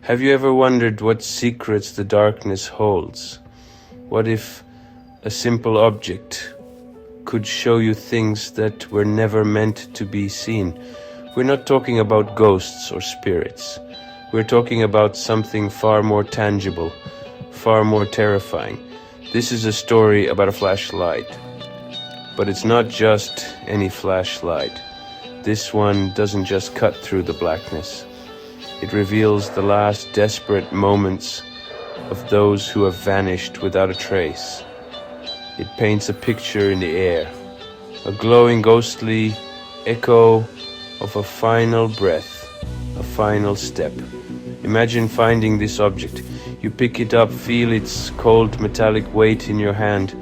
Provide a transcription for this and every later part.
Have you ever wondered what secrets the darkness holds? What if a simple object could show you things that were never meant to be seen? We're not talking about ghosts or spirits. We're talking about something far more tangible, far more terrifying. This is a story about a flashlight. But it's not just any flashlight. This one doesn't just cut through the blackness. It reveals the last desperate moments of those who have vanished without a trace. It paints a picture in the air, a glowing, ghostly echo of a final breath, a final step. Imagine finding this object. You pick it up, feel its cold metallic weight in your hand.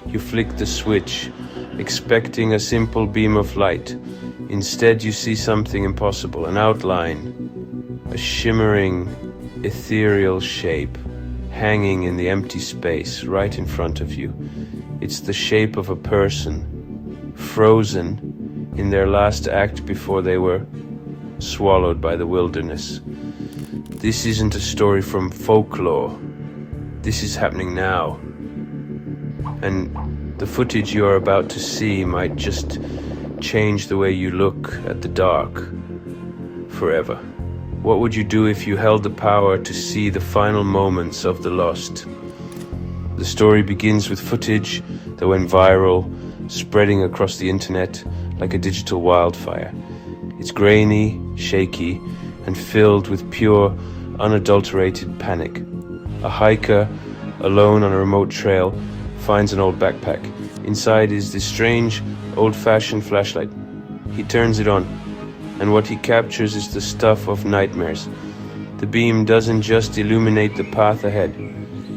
You flick the switch, expecting a simple beam of light. Instead, you see something impossible, an outline, a shimmering, ethereal shape, hanging in the empty space right in front of you. It's the shape of a person, frozen in their last act before they were swallowed by the wilderness. This isn't a story from folklore. This is happening now. And the footage you're about to see might just change the way you look at the dark forever. What would you do if you held the power to see the final moments of the lost? The story begins with footage that went viral, spreading across the internet like a digital wildfire. It's grainy, shaky, and filled with pure, unadulterated panic. A hiker, alone on a remote trail, finds an old backpack. Inside is this strange, old-fashioned flashlight. He turns it on, and what he captures is the stuff of nightmares. The beam doesn't just illuminate the path ahead,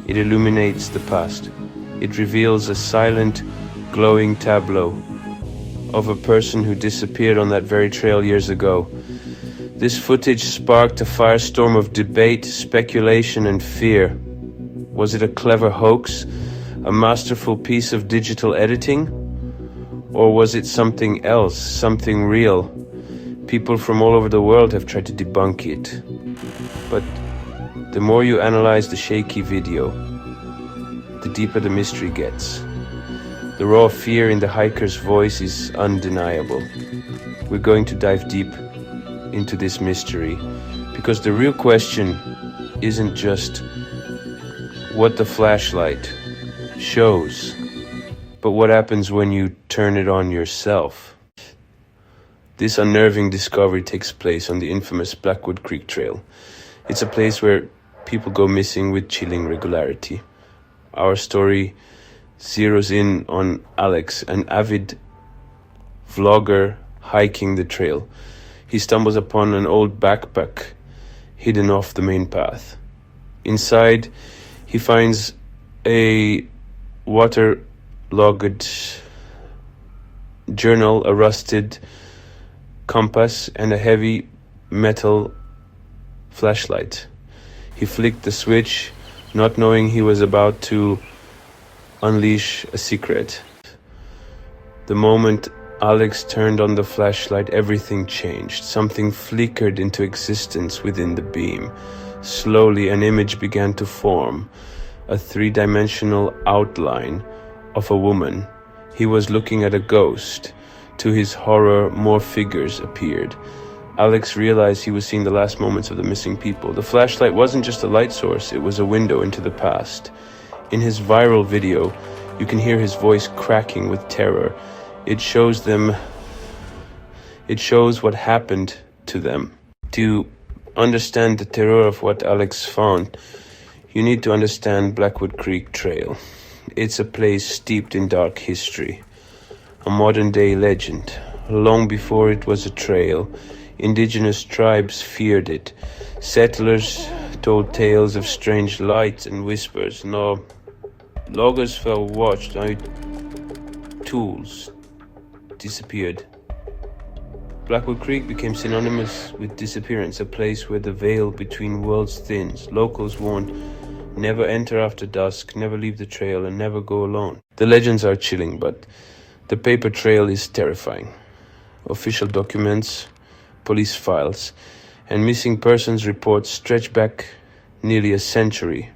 it illuminates the past. It reveals a silent, glowing tableau of a person who disappeared on that very trail years ago. This footage sparked a firestorm of debate, speculation, and fear. Was it a clever hoax, a masterful piece of digital editing? Or was it something else, something real? People from all over the world have tried to debunk it. But the more you analyze the shaky video, the deeper the mystery gets. The raw fear in the hiker's voice is undeniable. We're going to dive deep into this mystery, because the real question isn't just what the flashlight shows, but what happens when you turn it on yourself. This unnerving discovery takes place on the infamous Blackwood Creek Trail. It's a place where people go missing with chilling regularity. Our story zeroes in on Alex, an avid vlogger hiking the trail. He stumbles upon an old backpack hidden off the main path. Inside, he finds a waterlogged journal, a rusted compass, and a heavy metal flashlight. He flicked the switch, not knowing he was about to unleash a secret. The moment Alex turned on the flashlight, everything changed. Something flickered into existence within the beam. Slowly, an image began to form, a three-dimensional outline of a woman. He was looking at a ghost. To his horror, more figures appeared. Alex realized he was seeing the last moments of the missing people. The flashlight wasn't just a light source, it was a window into the past. In his viral video, you can hear his voice cracking with terror. It shows what happened to them. To understand the terror of what Alex found, you need to understand Blackwood Creek Trail. It's a place steeped in dark history, a modern-day legend. Long before it was a trail, indigenous tribes feared it. Settlers told tales of strange lights and whispers. No, loggers felt watched. Tools disappeared. Blackwood Creek became synonymous with disappearance, a place where the veil between worlds thins. Locals warned, never enter after dusk, never leave the trail, and never go alone. The legends are chilling, but the paper trail is terrifying. Official documents, police files, and missing persons reports stretch back nearly a century.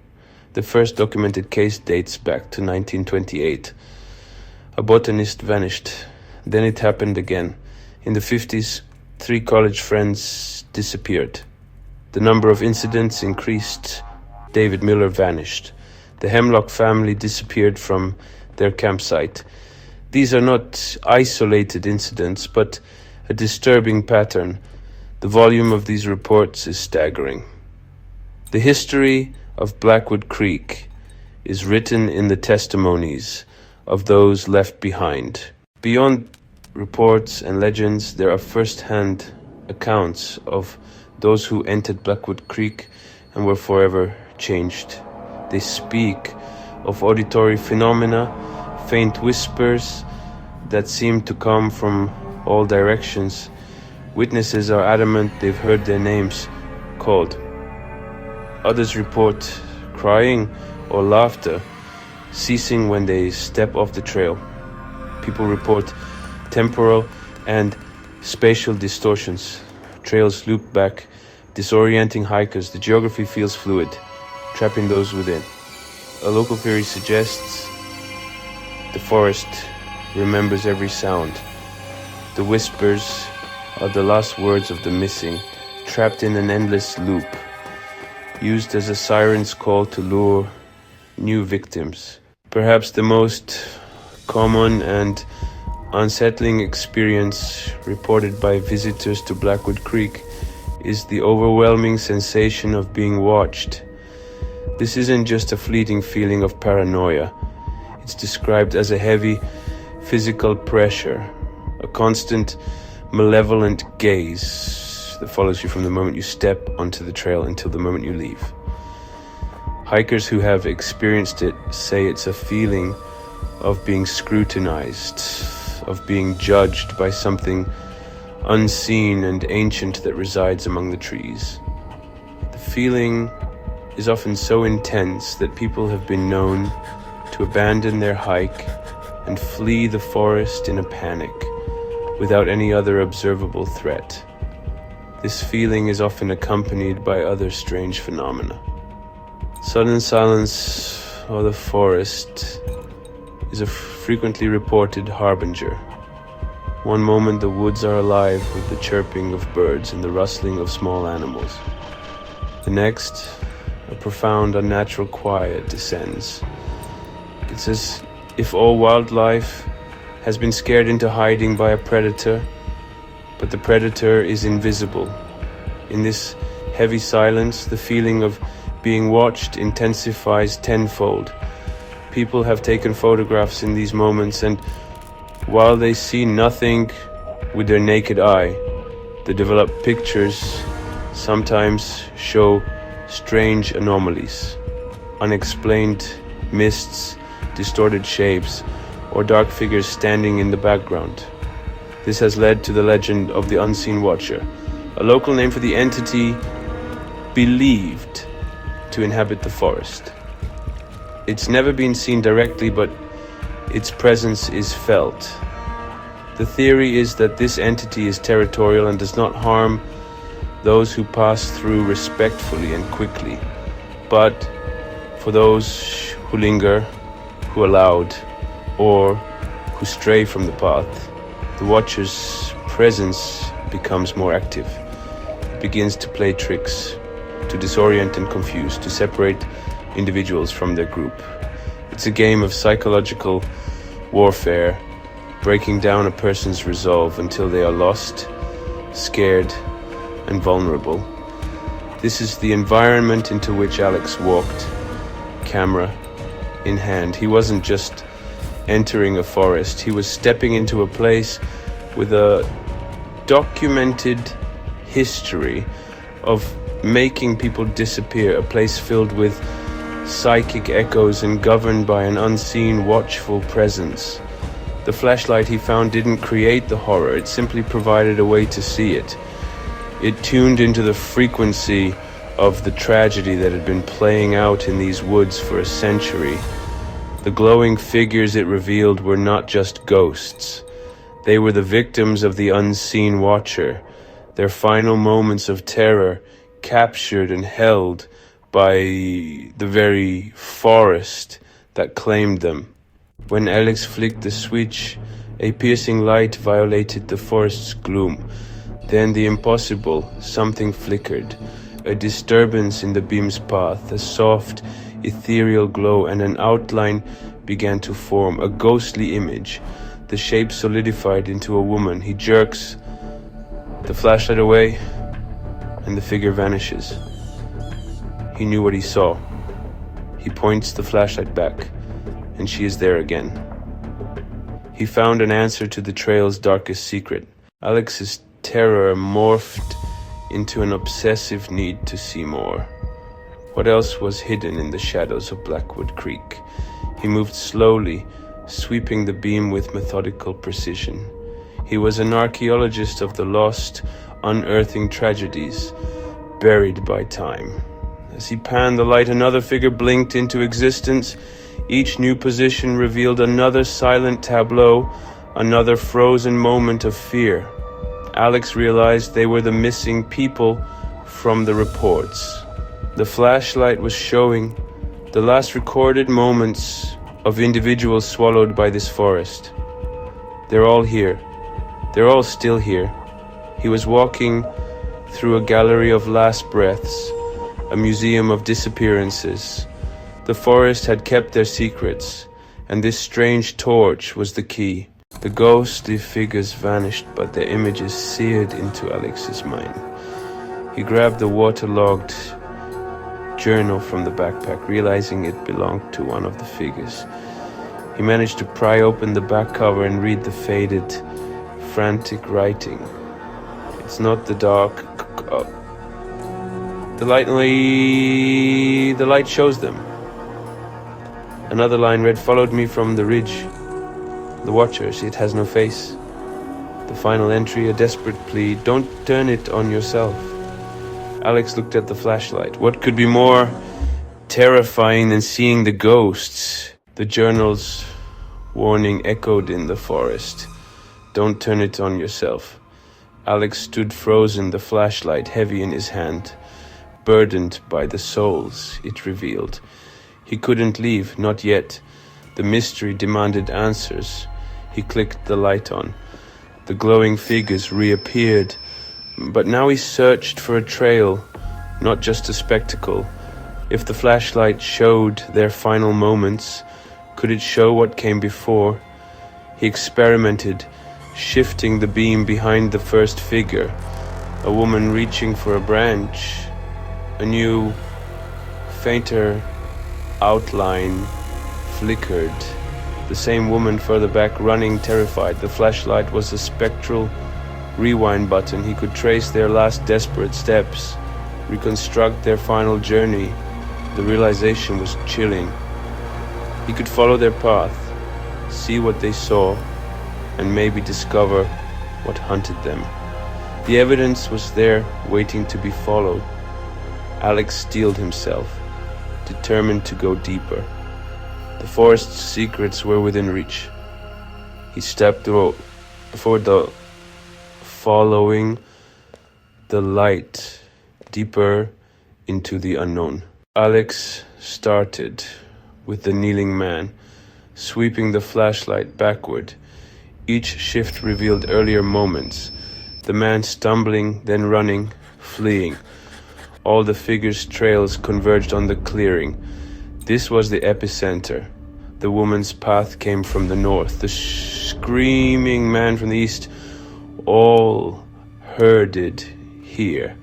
The first documented case dates back to 1928. A botanist vanished. Then it happened again. In the 50s, 3 college friends disappeared. The number of incidents increased. David Miller vanished. The Hemlock family disappeared from their campsite. These are not isolated incidents, but a disturbing pattern. The volume of these reports is staggering. The history of Blackwood Creek is written in the testimonies of those left behind. Beyond reports and legends, there are first-hand accounts of those who entered Blackwood Creek and were forever changed. They speak of auditory phenomena, faint whispers that seem to come from all directions. Witnesses are adamant they've heard their names called. Others report crying or laughter ceasing when they step off the trail. People report temporal and spatial distortions. Trails loop back, disorienting hikers. The geography feels fluid, trapping those within. A local theory suggests the forest remembers every sound. The whispers are the last words of the missing, trapped in an endless loop, used as a siren's call to lure new victims. Perhaps the most common and unsettling experience reported by visitors to Blackwood Creek is the overwhelming sensation of being watched. This isn't just a fleeting feeling of paranoia. It's described as a heavy physical pressure, a constant malevolent gaze that follows you from the moment you step onto the trail until the moment you leave. Hikers who have experienced it say it's a feeling of being scrutinized, of being judged by something unseen and ancient that resides among the trees. The feeling is often so intense that people have been known to abandon their hike and flee the forest in a panic without any other observable threat. This feeling is often accompanied by other strange phenomena. Sudden silence of the forest is a frequently reported harbinger. One moment the woods are alive with the chirping of birds and the rustling of small animals. The next, a profound unnatural quiet descends. It's as if all wildlife has been scared into hiding by a predator, but the predator is invisible. In this heavy silence, the feeling of being watched intensifies tenfold. People have taken photographs in these moments, and while they see nothing with their naked eye, the developed pictures sometimes show strange anomalies, unexplained mists, distorted shapes, or dark figures standing in the background. This has led to the legend of the Unseen Watcher, a local name for the entity believed to inhabit the forest. It's never been seen directly, but its presence is felt. The theory is that this entity is territorial and does not harm those who pass through respectfully and quickly, but for those who linger, who allowed, or who stray from the path, the Watcher's presence becomes more active. It begins to play tricks, to disorient and confuse, to separate individuals from their group. It's a game of psychological warfare, breaking down a person's resolve until they are lost, scared, and vulnerable. This is the environment into which Alex walked, camera in hand. He wasn't just entering a forest, he was stepping into a place with a documented history of making people disappear, a place filled with psychic echoes and governed by an unseen, watchful presence. The flashlight he found didn't create the horror, it simply provided a way to see it. It tuned into the frequency of the tragedy that had been playing out in these woods for a century. The glowing figures it revealed were not just ghosts. They were the victims of the unseen watcher, their final moments of terror captured and held by the very forest that claimed them. When Alex flicked the switch, a piercing light violated the forest's gloom. Then the impossible, something flickered, a disturbance in the beam's path, a soft, ethereal glow, and an outline began to form, a ghostly image. The shape solidified into a woman. He jerks the flashlight away, and the figure vanishes. He knew what he saw. He points the flashlight back, and she is there again. He found an answer to the trail's darkest secret. Alex's terror morphed into an obsessive need to see more. What else was hidden in the shadows of Blackwood Creek? He moved slowly, sweeping the beam with methodical precision. He was an archaeologist of the lost, unearthing tragedies buried by time. As he panned the light, another figure blinked into existence. Each new position revealed another silent tableau, another frozen moment of fear. Alex realized they were the missing people from the reports. The flashlight was showing the last recorded moments of individuals swallowed by this forest. They're all here. They're all still here. He was walking through a gallery of last breaths, a museum of disappearances. The forest had kept their secrets, and this strange torch was the key. The ghostly figures vanished, but their images seared into Alex's mind. He grabbed the waterlogged journal from the backpack, realizing it belonged to one of the figures. He managed to pry open the back cover and read the faded, frantic writing. It's not the dark. The light shows them. Another line read, "Followed me from the ridge. The Watchers, it has no face." The final entry, a desperate plea, "Don't turn it on yourself." Alex looked at the flashlight. What could be more terrifying than seeing the ghosts? The journal's warning echoed in the forest. "Don't turn it on yourself." Alex stood frozen, the flashlight heavy in his hand. Burdened by the souls it revealed. He couldn't leave, not yet. The mystery demanded answers. He clicked the light on. The glowing figures reappeared, but now he searched for a trail, not just a spectacle. If the flashlight showed their final moments, could it show what came before? He experimented, shifting the beam behind the first figure, a woman reaching for a branch. A new, fainter outline flickered. The same woman further back, running terrified. The flashlight was a spectral rewind button. He could trace their last desperate steps, reconstruct their final journey. The realization was chilling. He could follow their path, see what they saw, and maybe discover what hunted them. The evidence was there, waiting to be followed. Alex steeled himself, determined to go deeper. The forest's secrets were within reach. He stepped forward, following the light deeper into the unknown. Alex started with the kneeling man, sweeping the flashlight backward. Each shift revealed earlier moments. The man stumbling, then running, fleeing. All the figures' trails converged on the clearing. This was the epicenter. The woman's path came from the north, the screaming man from the east, all herded here.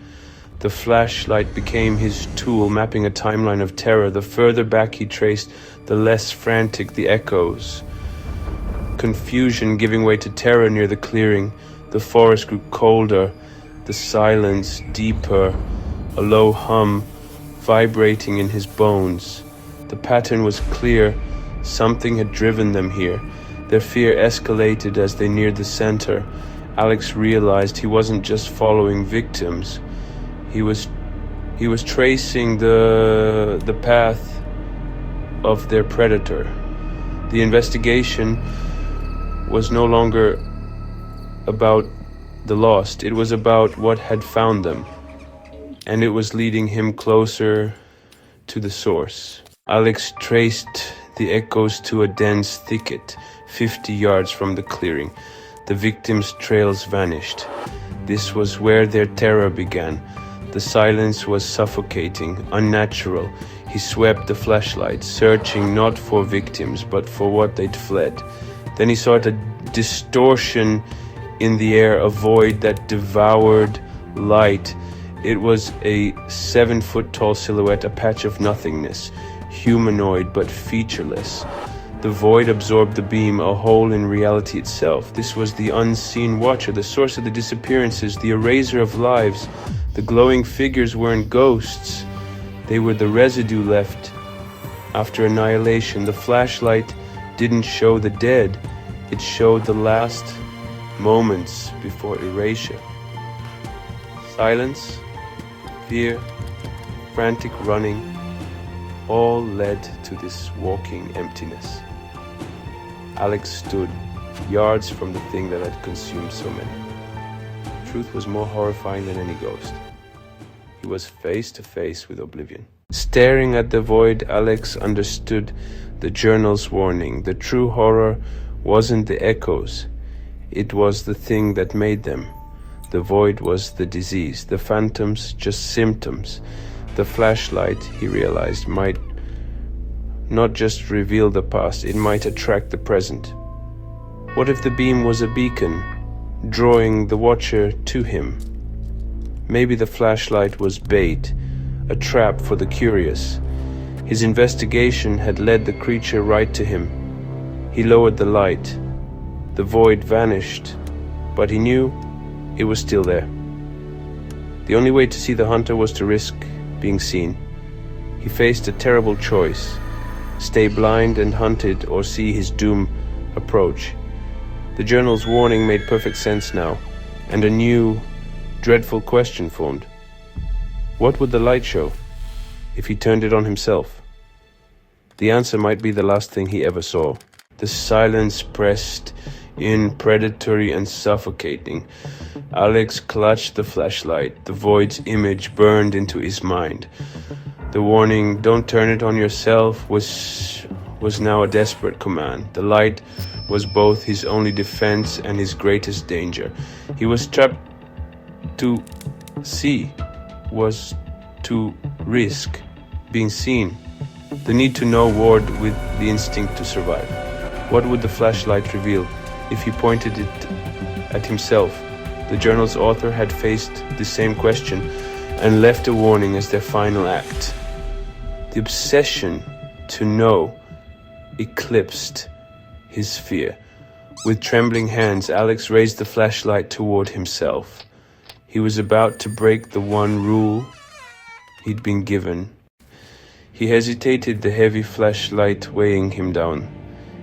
The flashlight became his tool, mapping a timeline of terror. The further back he traced, the less frantic the echoes. Confusion giving way to terror near the clearing. The forest grew colder, the silence deeper, a low hum vibrating in his bones. The pattern was clear. Something had driven them here. Their fear escalated as they neared the center. Alex realized he wasn't just following victims. He was tracing the path of their predator. The investigation was no longer about the lost. It was about what had found them, and it was leading him closer to the source. Alex traced the echoes to a dense thicket 50 yards from the clearing. The victims' trails vanished. This was where their terror began. The silence was suffocating, unnatural. He swept the flashlight, searching not for victims, but for what they'd fled. Then he saw a distortion in the air, a void that devoured light. It was a 7-foot-tall silhouette, a patch of nothingness, humanoid but featureless. The void absorbed the beam, a hole in reality itself. This was the unseen watcher, the source of the disappearances, the eraser of lives. The glowing figures weren't ghosts. They were the residue left after annihilation. The flashlight didn't show the dead. It showed the last moments before erasure. Silence, fear, frantic running, all led to this walking emptiness. Alex stood yards from the thing that had consumed so many. Truth was more horrifying than any ghost. He was face to face with oblivion. Staring at the void, Alex understood the journal's warning. The true horror wasn't the echoes. It was the thing that made them. The void was the disease, the phantoms just symptoms. The flashlight, he realized, might not just reveal the past, it might attract the present. What if the beam was a beacon, drawing the watcher to him? Maybe the flashlight was bait, a trap for the curious. His investigation had led the creature right to him. He lowered the light. The void vanished, but he knew it was still there. The only way to see the hunter was to risk being seen. He faced a terrible choice: stay blind and hunted, or see his doom approach. The journal's warning made perfect sense now, and a new, dreadful question formed. What would the light show if he turned it on himself? The answer might be the last thing he ever saw. The silence pressed in, predatory and suffocating. Alex clutched the flashlight. The void's image burned into his mind. The warning, "Don't turn it on yourself," was now a desperate command. The light was both his only defense and his greatest danger. He was trapped. To see was to risk being seen. The need to know warred with the instinct to survive. What would the flashlight reveal if he pointed it at himself? The journal's author had faced the same question and left a warning as their final act. The obsession to know eclipsed his fear. With trembling hands, Alex raised the flashlight toward himself. He was about to break the one rule he'd been given. He hesitated, the heavy flashlight weighing him down.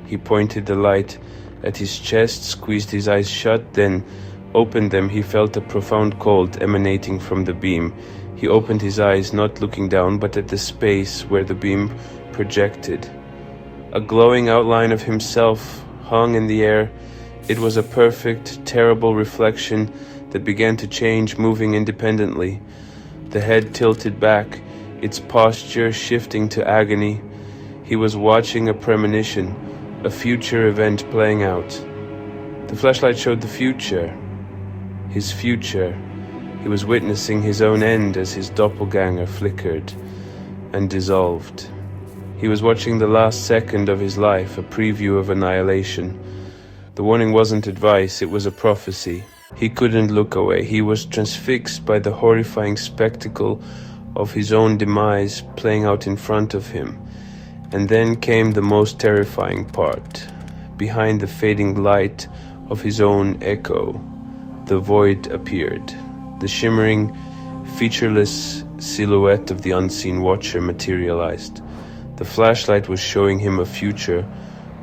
He pointed the light at his chest, squeezed his eyes shut, then opened them. He felt a profound cold emanating from the beam. He opened his eyes, not looking down, but at the space where the beam projected. A glowing outline of himself hung in the air. It was a perfect, terrible reflection that began to change, moving independently. The head tilted back, its posture shifting to agony. He was watching a premonition, a future event playing out. The flashlight showed the future, his future. He was witnessing his own end as his doppelganger flickered and dissolved. He was watching the last second of his life, a preview of annihilation. The warning wasn't advice, it was a prophecy. He couldn't look away. He was transfixed by the horrifying spectacle of his own demise playing out in front of him. And then came the most terrifying part. Behind the fading light of his own echo, the void appeared. The shimmering, featureless silhouette of the unseen watcher materialized. The flashlight was showing him a future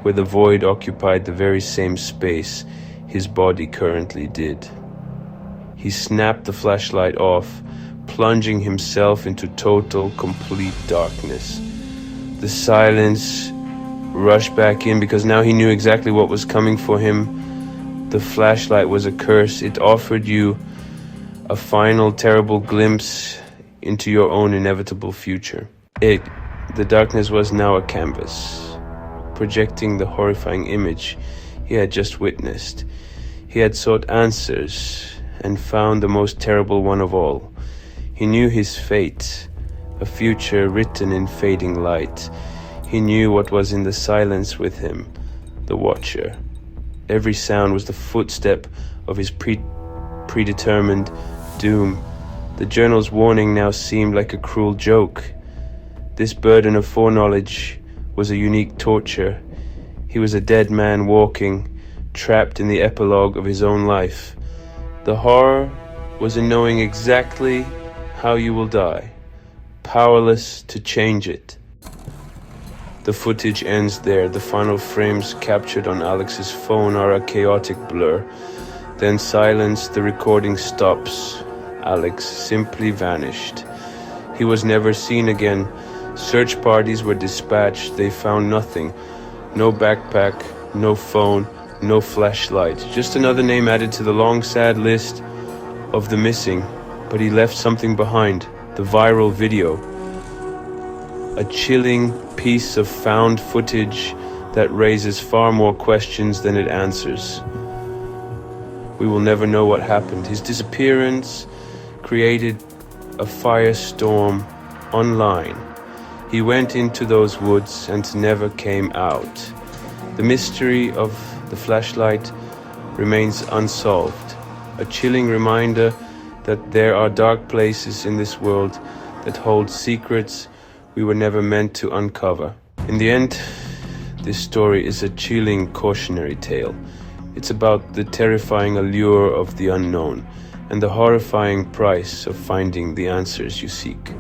where the void occupied the very same space his body currently did. He snapped the flashlight off, plunging himself into total, complete darkness. The silence rushed back in because now he knew exactly what was coming for him. the flashlight was a curse. It offered you a final terrible glimpse into your own inevitable future. The darkness was now a canvas, projecting the horrifying image he had just witnessed. He had sought answers and found the most terrible one of all. He knew his fate, a future written in fading light. He knew what was in the silence with him, the watcher. Every sound was the footstep of his predetermined doom. The journal's warning now seemed like a cruel joke. This burden of foreknowledge was a unique torture. He was a dead man walking, trapped in the epilogue of his own life. The horror was in knowing exactly how you will die, powerless to change it. The footage ends there. The final frames captured on Alex's phone are a chaotic blur. Then silence, the recording stops. Alex simply vanished. He was never seen again. Search parties were dispatched. They found nothing. No backpack, no phone, no flashlight. Just another name added to the long, sad list of the missing. But he left something behind. The viral video. A chilling piece of found footage that raises far more questions than it answers. We will never know what happened. His disappearance created a firestorm online. He went into those woods and never came out. The mystery of the flashlight remains unsolved, a chilling reminder that there are dark places in this world that hold secrets we were never meant to uncover. In the end, this story is a chilling cautionary tale. It's about the terrifying allure of the unknown and the horrifying price of finding the answers you seek.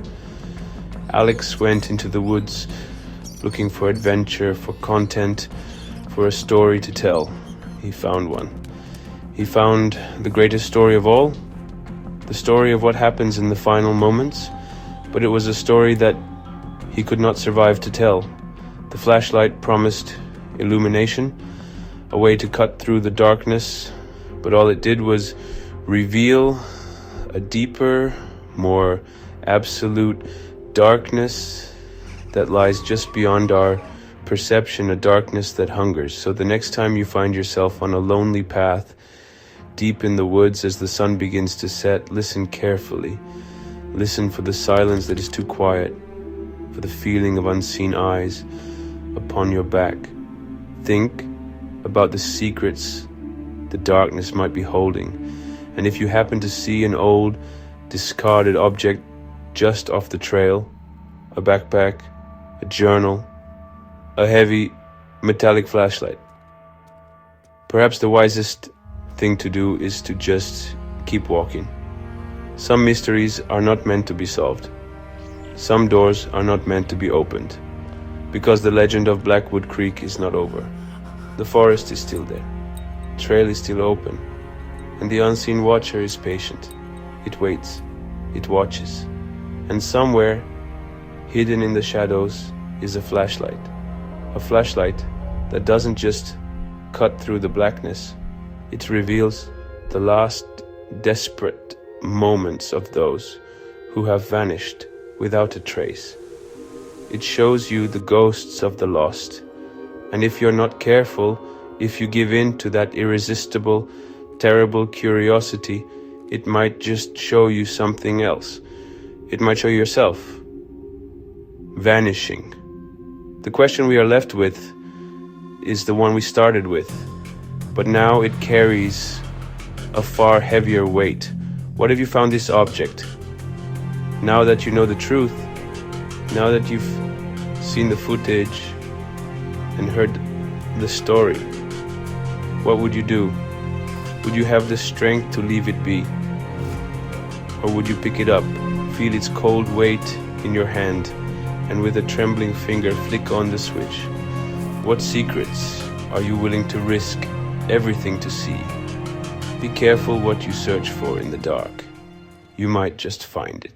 Alex went into the woods looking for adventure, for content, for a story to tell. He found one. He found the greatest story of all, the story of what happens in the final moments, but it was a story that he could not survive to tell. The flashlight promised illumination, a way to cut through the darkness, but all it did was reveal a deeper, more absolute darkness that lies just beyond our perception, a darkness that hungers. So the next time you find yourself on a lonely path, deep in the woods as the sun begins to set, listen carefully. Listen for the silence that is too quiet, for the feeling of unseen eyes upon your back. Think about the secrets the darkness might be holding. And if you happen to see an old, discarded object just off the trail, a backpack, a journal, a heavy metallic flashlight, perhaps the wisest thing to do is to just keep walking. Some mysteries are not meant to be solved. Some doors are not meant to be opened, because the legend of Blackwood Creek is not over. The forest is still there, trail is still open, and the unseen watcher is patient. It waits, it watches, and somewhere, hidden in the shadows, is a flashlight that doesn't just cut through the blackness, it reveals the last desperate moments of those who have vanished without a trace. It shows you the ghosts of the lost, and if you're not careful, if you give in to that irresistible, terrible curiosity, it might just show you something else. It might show yourself vanishing. The question we are left with is the one we started with, but now it carries a far heavier weight. What have you found this object? Now that you know the truth, now that you've seen the footage and heard the story, what would you do? Would you have the strength to leave it be? Or would you pick it up, feel its cold weight in your hand, and with a trembling finger flick on the switch? What secrets are you willing to risk everything to see? Be careful what you search for in the dark. You might just find it.